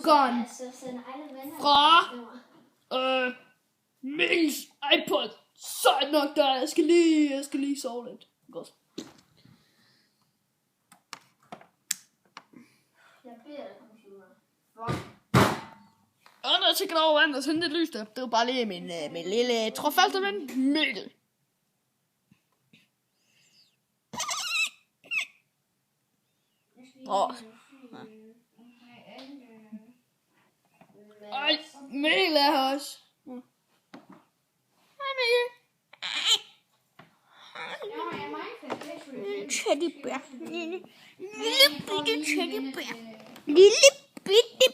icon fra Mikkels iPod. Så er det nok der. Jeg skal lige sove lidt. Godt. Jeg beder dig, computer. Og når jeg tænker over vand og tænde det lys der. Det var bare lige min lille trofaste ven, Mikkel. Ej, Mikkel er her også. Hej Mikkel. Teddybær. Lille bitte teddybær. Lille bitte